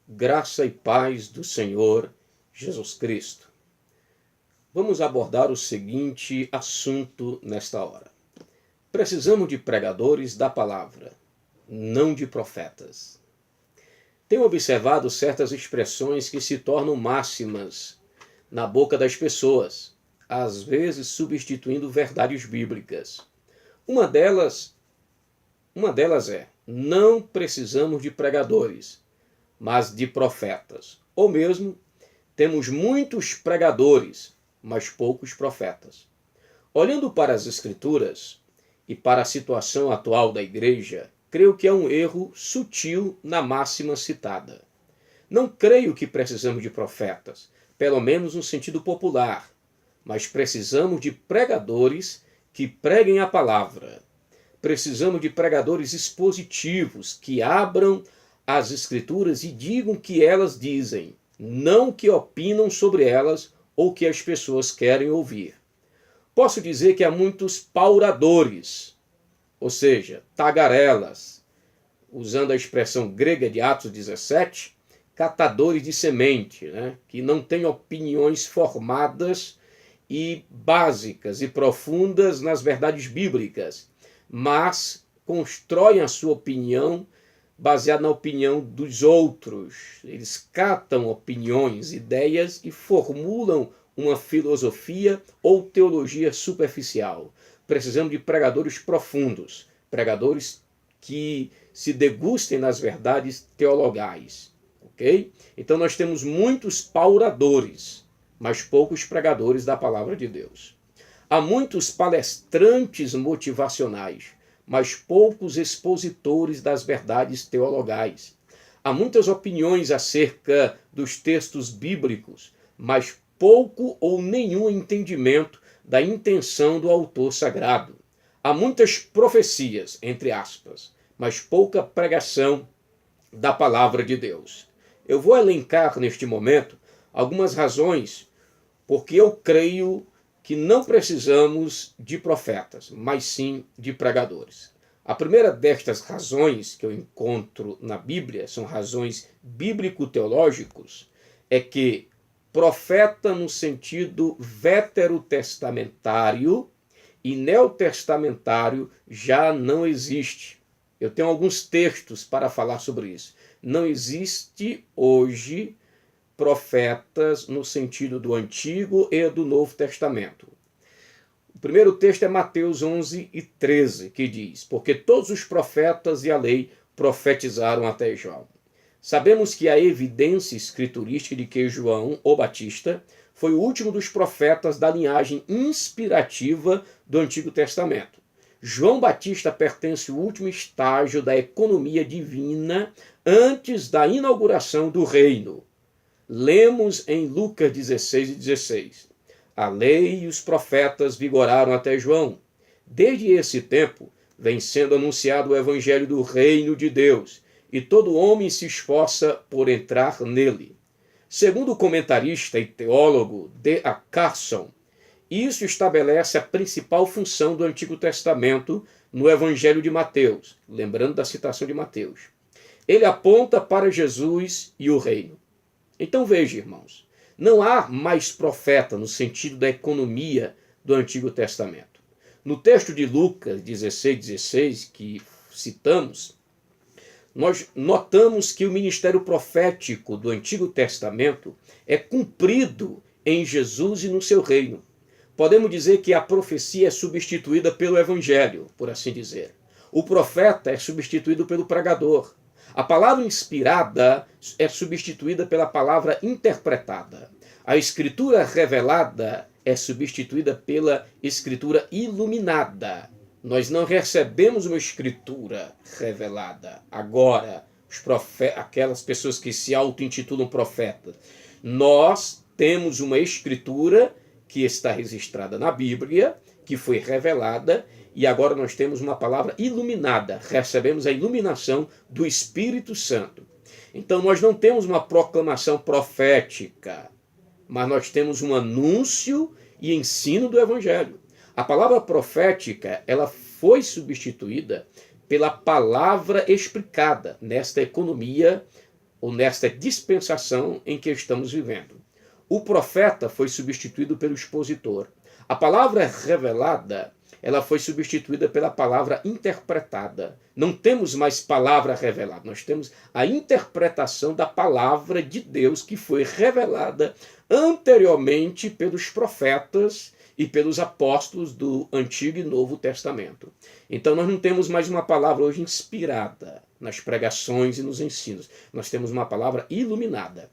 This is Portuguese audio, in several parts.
Graça e paz do Senhor Jesus Cristo. Vamos abordar o seguinte assunto nesta hora. Precisamos de pregadores da palavra, não de profetas. Tenho observado certas expressões que se tornam máximas na boca das pessoas, às vezes substituindo verdades bíblicas. Uma delas é: não precisamos de pregadores, mas de profetas. Ou mesmo, temos muitos pregadores, mas poucos profetas. Olhando para as Escrituras e para a situação atual da igreja, creio que é um erro sutil na máxima citada. Não creio que precisamos de profetas, pelo menos no sentido popular, mas precisamos de pregadores que preguem a palavra. Precisamos de pregadores expositivos que abram as Escrituras e digam o que elas dizem, não que opinam sobre elas ou que as pessoas querem ouvir. Posso dizer que há muitos pauradores, ou seja, tagarelas, usando a expressão grega de Atos 17, catadores de semente, que não têm opiniões formadas e básicas e profundas nas verdades bíblicas, mas constroem a sua opinião baseada na opinião dos outros. Eles catam opiniões, ideias e formulam uma filosofia ou teologia superficial. Precisamos de pregadores profundos, pregadores que se degustem nas verdades teologais. Ok? Então nós temos muitos pauradores, mas poucos pregadores da palavra de Deus. Há muitos palestrantes motivacionais, mas poucos expositores das verdades teologais. Há muitas opiniões acerca dos textos bíblicos, mas pouco ou nenhum entendimento da intenção do autor sagrado. Há muitas profecias, entre aspas, mas pouca pregação da palavra de Deus. Eu vou elencar neste momento algumas razões porque eu creio que não precisamos de profetas, mas sim de pregadores. A primeira destas razões que eu encontro na Bíblia, são razões bíblico-teológicas, é que profeta no sentido veterotestamentário e neotestamentário já não existe. Eu tenho alguns textos para falar sobre isso. Não existe hoje profetas no sentido do Antigo e do Novo Testamento. O primeiro texto é Mateus 11:13, que diz: porque todos os profetas e a lei profetizaram até João. Sabemos que há evidência escriturística de que João, o Batista, foi o último dos profetas da linhagem inspirativa do Antigo Testamento. João Batista pertence ao último estágio da economia divina antes da inauguração do reino. Lemos em Lucas 16:16. A lei e os profetas vigoraram até João. Desde esse tempo, vem sendo anunciado o evangelho do reino de Deus, e todo homem se esforça por entrar nele. Segundo o comentarista e teólogo D.A. Carson, isso estabelece a principal função do Antigo Testamento no evangelho de Mateus, lembrando da citação de Mateus. Ele aponta para Jesus e o reino. Então veja, irmãos, não há mais profeta no sentido da economia do Antigo Testamento. No texto de Lucas 16:16, que citamos, nós notamos que o ministério profético do Antigo Testamento é cumprido em Jesus e no seu reino. Podemos dizer que a profecia é substituída pelo evangelho, por assim dizer. O profeta é substituído pelo pregador. A palavra inspirada é substituída pela palavra interpretada. A escritura revelada é substituída pela escritura iluminada. Nós não recebemos uma escritura revelada. Agora, aquelas pessoas que se auto-intitulam profetas, nós temos uma escritura que está registrada na Bíblia, que foi revelada, e agora nós temos uma palavra iluminada. Recebemos a iluminação do Espírito Santo. Então nós não temos uma proclamação profética, mas nós temos um anúncio e ensino do Evangelho. A palavra profética, ela foi substituída pela palavra explicada nesta economia ou nesta dispensação em que estamos vivendo. O profeta foi substituído pelo expositor. A palavra revelada, ela foi substituída pela palavra interpretada. Não temos mais palavra revelada, nós temos a interpretação da palavra de Deus que foi revelada anteriormente pelos profetas e pelos apóstolos do Antigo e Novo Testamento. Então nós não temos mais uma palavra hoje inspirada nas pregações e nos ensinos. Nós temos uma palavra iluminada.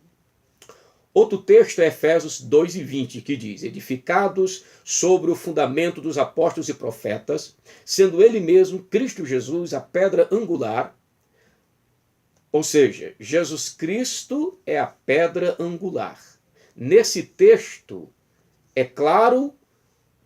Outro texto é Efésios 2:20, que diz: edificados sobre o fundamento dos apóstolos e profetas, sendo ele mesmo, Cristo Jesus, a pedra angular. Ou seja, Jesus Cristo é a pedra angular. Nesse texto, é claro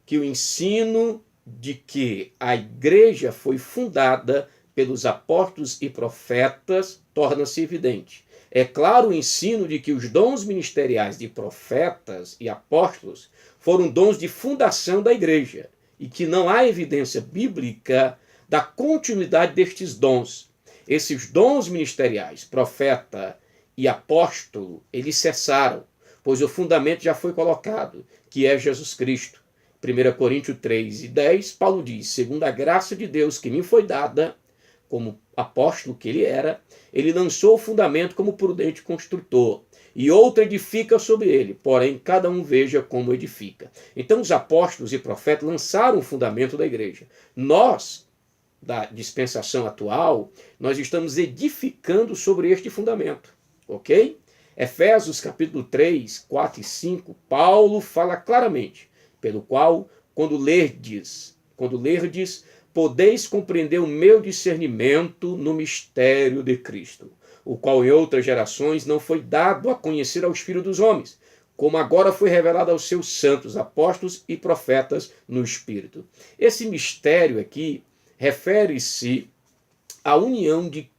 que o ensino de que a igreja foi fundada pelos apóstolos e profetas torna-se evidente. É claro o ensino de que os dons ministeriais de profetas e apóstolos foram dons de fundação da igreja e que não há evidência bíblica da continuidade destes dons. Esses dons ministeriais, profeta e apóstolo, eles cessaram, pois o fundamento já foi colocado, que é Jesus Cristo. 1 Coríntios 3:10, Paulo diz: segundo a graça de Deus que me foi dada, como apóstolo que ele era, ele lançou o fundamento como prudente construtor, e outro edifica sobre ele, porém cada um veja como edifica. Então os apóstolos e profetas lançaram o fundamento da igreja. Nós, da dispensação atual, nós estamos edificando sobre este fundamento, ok? Efésios capítulo 3, 4 e 5, Paulo fala claramente, pelo qual, quando lerdes, podeis compreender o meu discernimento no mistério de Cristo, o qual em outras gerações não foi dado a conhecer aos filhos dos homens, como agora foi revelado aos seus santos, apóstolos e profetas no Espírito. Esse mistério aqui refere-se à união de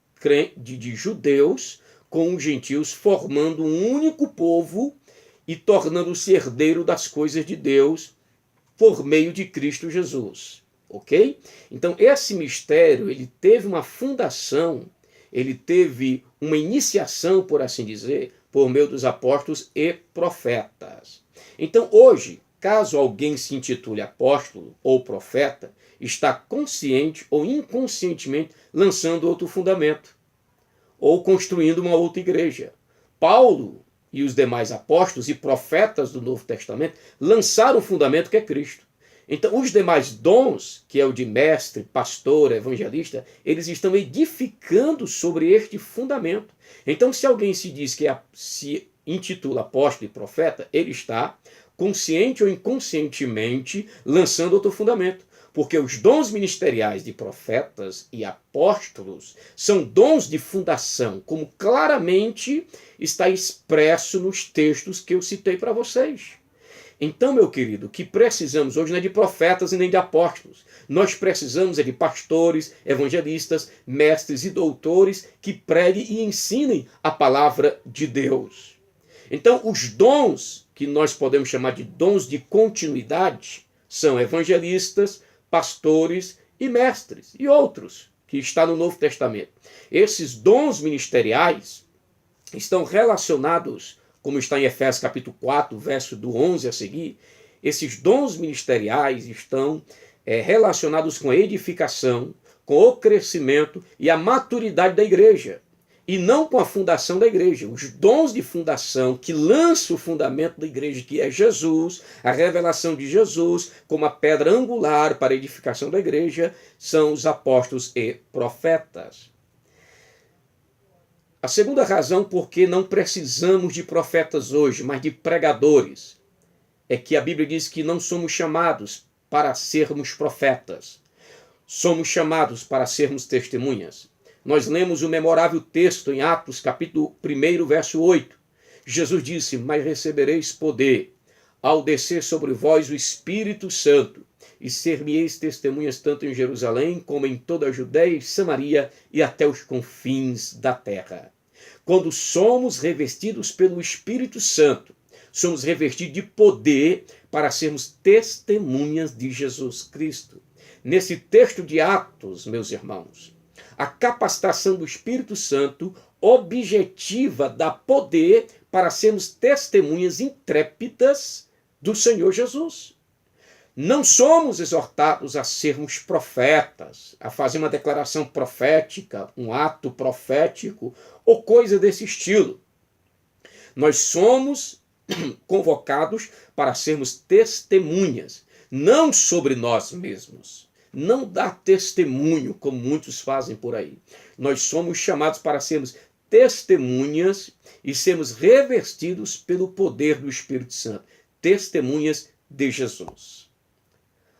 judeus com os gentios, formando um único povo e tornando-se herdeiro das coisas de Deus por meio de Cristo Jesus. Ok? Então, esse mistério, ele teve uma fundação, ele teve uma iniciação, por assim dizer, por meio dos apóstolos e profetas. Então, hoje, caso alguém se intitule apóstolo ou profeta, está consciente ou inconscientemente lançando outro fundamento, ou construindo uma outra igreja. Paulo e os demais apóstolos e profetas do Novo Testamento lançaram o fundamento que é Cristo. Então, os demais dons, que é o de mestre, pastor, evangelista, eles estão edificando sobre este fundamento. Então, se alguém se diz que se intitula apóstolo e profeta, ele está, consciente ou inconscientemente, lançando outro fundamento. Porque os dons ministeriais de profetas e apóstolos são dons de fundação, como claramente está expresso nos textos que eu citei para vocês. Então, meu querido, o que precisamos hoje não é de profetas e nem de apóstolos. Nós precisamos de pastores, evangelistas, mestres e doutores que preguem e ensinem a palavra de Deus. Então, os dons que nós podemos chamar de dons de continuidade são evangelistas, pastores e mestres e outros que está no Novo Testamento. Esses dons ministeriais estão relacionados, como está em Efésios capítulo 4, verso do 11 a seguir, esses dons ministeriais estão relacionados com a edificação, com o crescimento e a maturidade da igreja, e não com a fundação da igreja. Os dons de fundação que lançam o fundamento da igreja, que é Jesus, a revelação de Jesus como a pedra angular para a edificação da igreja, são os apóstolos e profetas. A segunda razão por que não precisamos de profetas hoje, mas de pregadores, é que a Bíblia diz que não somos chamados para sermos profetas. Somos chamados para sermos testemunhas. Nós lemos o memorável texto em Atos, capítulo 1, verso 8. Jesus disse: mas recebereis poder ao descer sobre vós o Espírito Santo, e ser-me-eis testemunhas tanto em Jerusalém, como em toda a Judéia e Samaria, e até os confins da terra. Quando somos revestidos pelo Espírito Santo, somos revestidos de poder para sermos testemunhas de Jesus Cristo. Nesse texto de Atos, meus irmãos, A capacitação do Espírito Santo objetiva dá poder para sermos testemunhas intrépidas do Senhor Jesus. Não somos exortados a sermos profetas, a fazer uma declaração profética, um ato profético ou coisa desse estilo. Nós somos convocados para sermos testemunhas, não sobre nós mesmos. Não dar testemunho, como muitos fazem por aí. Nós somos chamados para sermos testemunhas e sermos revestidos pelo poder do Espírito Santo. Testemunhas de Jesus.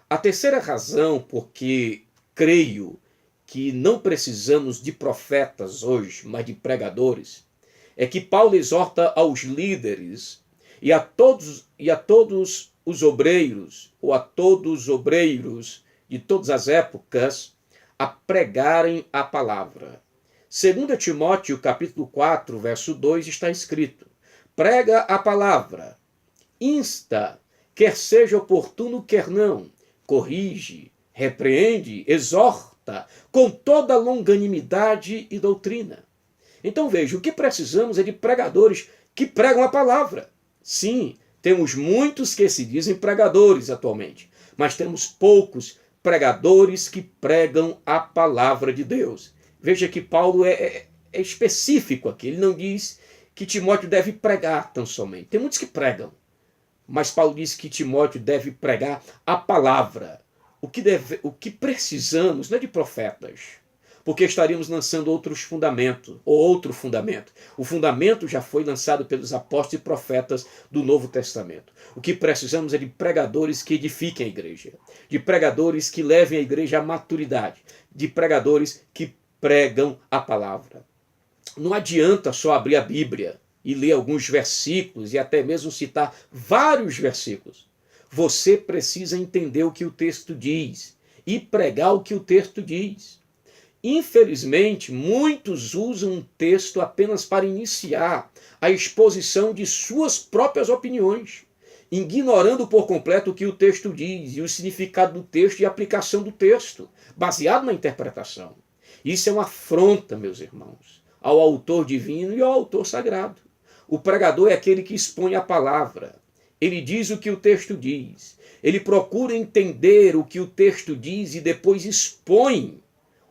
A terceira razão por que creio que não precisamos de profetas hoje, mas de pregadores, é que Paulo exorta aos líderes e a todos os obreiros, ou a todos os obreiros de todas as épocas, a pregarem a palavra. 2 Timóteo, capítulo 4, verso 2, está escrito: prega a palavra, insta, quer seja oportuno, quer não, corrige, repreende, exorta, com toda longanimidade e doutrina. Então veja, o que precisamos é de pregadores que pregam a palavra. Sim, temos muitos que se dizem pregadores atualmente, mas temos poucos pregadores que pregam a palavra de Deus. Veja que Paulo é específico aqui, ele não diz que Timóteo deve pregar tão somente. Tem muitos que pregam, mas Paulo diz que Timóteo deve pregar a palavra. O que precisamos não é de profetas, porque estaríamos lançando outro fundamento. O fundamento já foi lançado pelos apóstolos e profetas do Novo Testamento. O que precisamos é de pregadores que edifiquem a igreja, de pregadores que levem a igreja à maturidade, de pregadores que pregam a palavra. Não adianta só abrir a Bíblia e ler alguns versículos e até mesmo citar vários versículos. Você precisa entender o que o texto diz e pregar o que o texto diz. Infelizmente, muitos usam um texto apenas para iniciar a exposição de suas próprias opiniões, ignorando por completo o que o texto diz e o significado do texto e a aplicação do texto, baseado na interpretação. Isso é uma afronta, meus irmãos, ao autor divino e ao autor sagrado. O pregador é aquele que expõe a palavra. Ele diz o que o texto diz. Ele procura entender o que o texto diz e depois expõe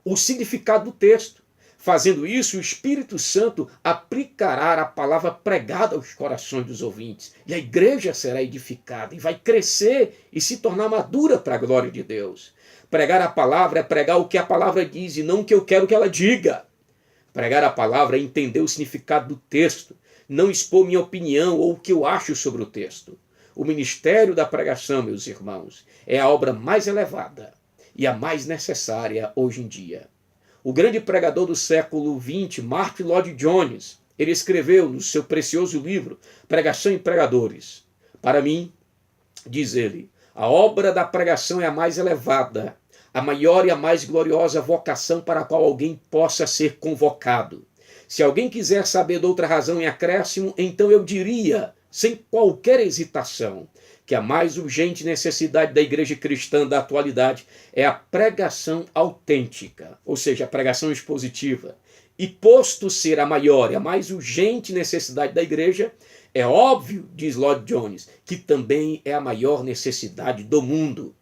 o significado do texto. Fazendo isso, o Espírito Santo aplicará a palavra pregada aos corações dos ouvintes. E a igreja será edificada e vai crescer e se tornar madura para a glória de Deus. Pregar a palavra é pregar o que a palavra diz e não o que eu quero que ela diga. Pregar a palavra é entender o significado do texto, não expor minha opinião ou o que eu acho sobre o texto. O ministério da pregação, meus irmãos, é a obra mais elevada e a mais necessária hoje em dia. O grande pregador do século XX, Martyn Lloyd-Jones, ele escreveu no seu precioso livro, Pregação e Pregadores. Para mim, diz ele, a obra da pregação é a mais elevada, a maior e a mais gloriosa vocação para a qual alguém possa ser convocado. Se alguém quiser saber de outra razão em acréscimo, então eu diria, sem qualquer hesitação, que a mais urgente necessidade da igreja cristã da atualidade é a pregação autêntica, ou seja, a pregação expositiva. E posto ser a maior e a mais urgente necessidade da igreja, é óbvio, diz Lloyd-Jones, que também é a maior necessidade do mundo.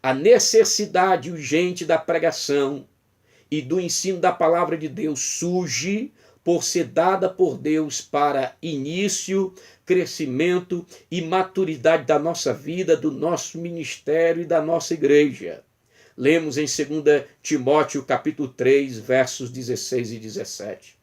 A necessidade urgente da pregação e do ensino da palavra de Deus surge por ser dada por Deus para início, crescimento e maturidade da nossa vida, do nosso ministério e da nossa igreja. Lemos em 2 Timóteo capítulo 3, versos 16 e 17.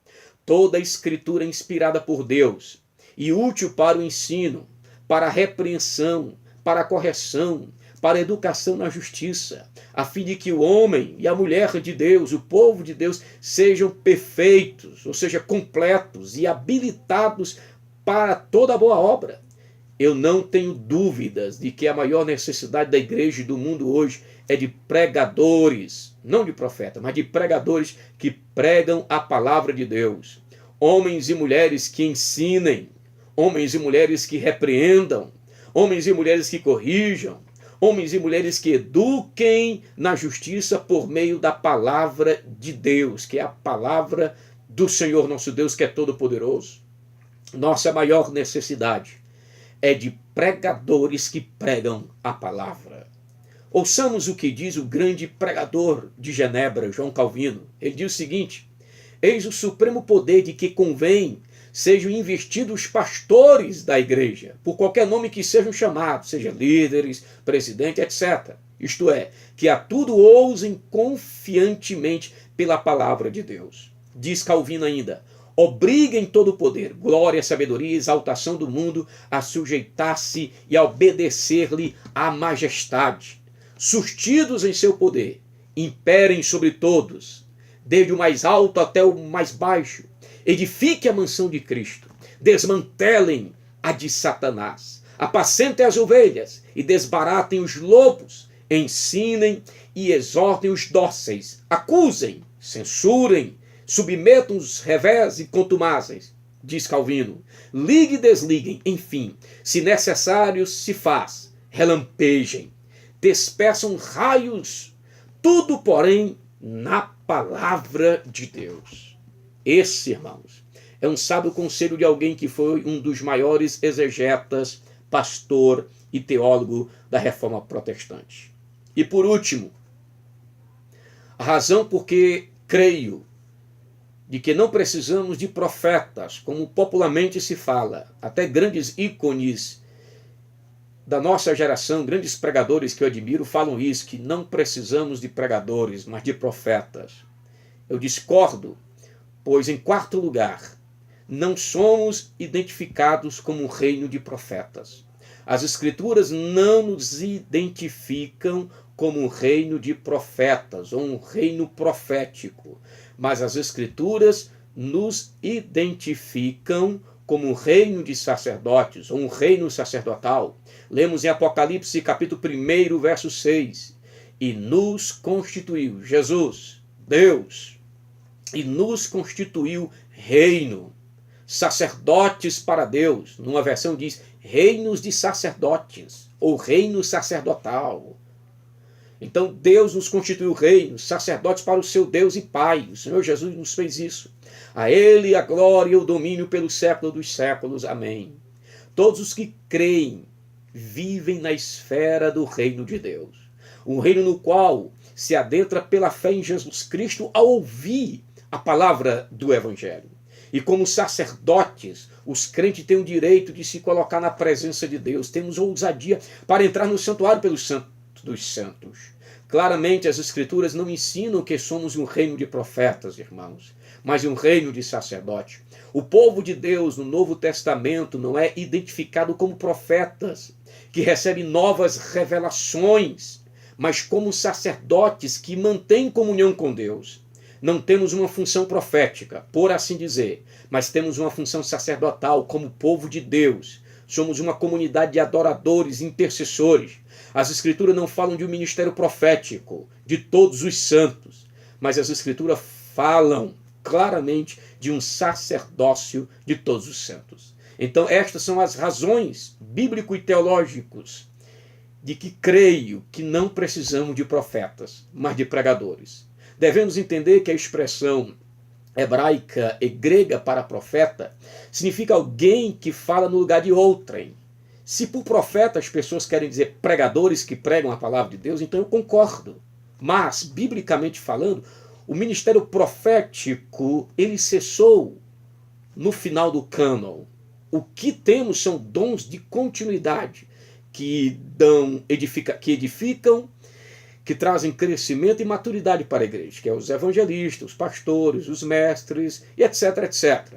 Toda a escritura é inspirada por Deus e útil para o ensino, para a repreensão, para a correção, para a educação na justiça, a fim de que o homem e a mulher de Deus, o povo de Deus, sejam perfeitos, ou seja, completos e habilitados para toda boa obra. Eu não tenho dúvidas de que a maior necessidade da igreja e do mundo hoje é de pregadores, não de profetas, mas de pregadores que pregam a palavra de Deus. Homens e mulheres que ensinem, homens e mulheres que repreendam, homens e mulheres que corrijam, Homens e mulheres que eduquem na justiça por meio da palavra de Deus, que é a palavra do Senhor nosso Deus, que é todo-poderoso. Nossa maior necessidade é de pregadores que pregam a palavra. Ouçamos o que diz o grande pregador de Genebra, João Calvino. Ele diz o seguinte: eis o supremo poder de que convém sejam investidos os pastores da igreja, por qualquer nome que sejam chamados, seja líderes, presidente, etc. Isto é, que a tudo ousem confiantemente pela palavra de Deus. Diz Calvino ainda: obriguem todo o poder, glória, sabedoria e exaltação do mundo a sujeitar-se e a obedecer-lhe à majestade. Sustidos em seu poder, imperem sobre todos, desde o mais alto até o mais baixo. Edifiquem a mansão de Cristo, desmantelem a de Satanás, apacentem as ovelhas e desbaratem os lobos, ensinem e exortem os dóceis, acusem, censurem, submetam os revés e contumazes, diz Calvino, ligue e desliguem, enfim, se necessário se faz, relampejem, despeçam raios, tudo, porém, na palavra de Deus. Esse, irmãos, é um sábio conselho de alguém que foi um dos maiores exegetas, pastor e teólogo da Reforma Protestante. E por último, a razão por que creio de que não precisamos de profetas, como popularmente se fala, até grandes ícones da nossa geração, grandes pregadores que eu admiro, falam isso, que não precisamos de pregadores, mas de profetas. Eu discordo, pois, em quarto lugar, não somos identificados como um reino de profetas. As Escrituras não nos identificam como um reino de profetas, ou um reino profético, mas as Escrituras nos identificam como um reino de sacerdotes, ou um reino sacerdotal. Lemos em Apocalipse, capítulo 1, verso 6. E nos constituiu, Jesus, Deus, e nos constituiu reino, sacerdotes para Deus. Numa versão diz reinos de sacerdotes, ou reino sacerdotal. Então Deus nos constituiu reinos, sacerdotes para o seu Deus e Pai. O Senhor Jesus nos fez isso. A Ele a glória e o domínio pelo século dos séculos. Amém. Todos os que creem vivem na esfera do reino de Deus. Um reino no qual se adentra pela fé em Jesus Cristo ao ouvir a palavra do Evangelho. E como sacerdotes, os crentes têm o direito de se colocar na presença de Deus. Temos ousadia para entrar no santuário pelo Santo dos Santos. Claramente as Escrituras não ensinam que somos um reino de profetas, irmãos, mas um reino de sacerdotes. O povo de Deus no Novo Testamento não é identificado como profetas, que recebem novas revelações, mas como sacerdotes que mantêm comunhão com Deus. Não temos uma função profética, por assim dizer, mas temos uma função sacerdotal como povo de Deus. Somos uma comunidade de adoradores, intercessores. As Escrituras não falam de um ministério profético, de todos os santos, mas as Escrituras falam claramente de um sacerdócio de todos os santos. Então estas são as razões bíblico e teológicas de que creio que não precisamos de profetas, mas de pregadores. Devemos entender que a expressão hebraica e grega para profeta significa alguém que fala no lugar de outrem. Se por profeta as pessoas querem dizer pregadores que pregam a palavra de Deus, então eu concordo. Mas, biblicamente falando, o ministério profético, ele cessou no final do cânon. O que temos são dons de continuidade que edificam, que trazem crescimento e maturidade para a igreja, que é os evangelistas, os pastores, os mestres, e etc, etc.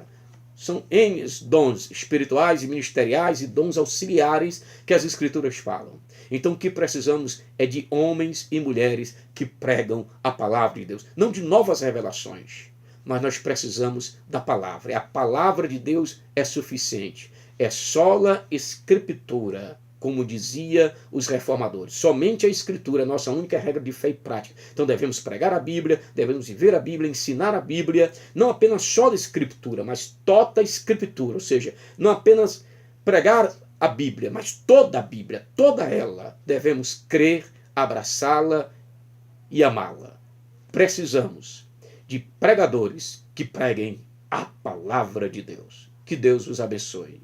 São N dons espirituais e ministeriais e dons auxiliares que as Escrituras falam. Então o que precisamos é de homens e mulheres que pregam a palavra de Deus. Não de novas revelações, mas nós precisamos da palavra. E a palavra de Deus é suficiente. É sola Escritura, como dizia os reformadores. Somente a Escritura é a nossa única regra de fé e prática. Então devemos pregar a Bíblia, devemos viver a Bíblia, ensinar a Bíblia, não apenas só a Escritura, mas toda a Escritura, ou seja, não apenas pregar a Bíblia, mas toda a Bíblia, toda ela, devemos crer, abraçá-la e amá-la. Precisamos de pregadores que preguem a palavra de Deus. Que Deus os abençoe.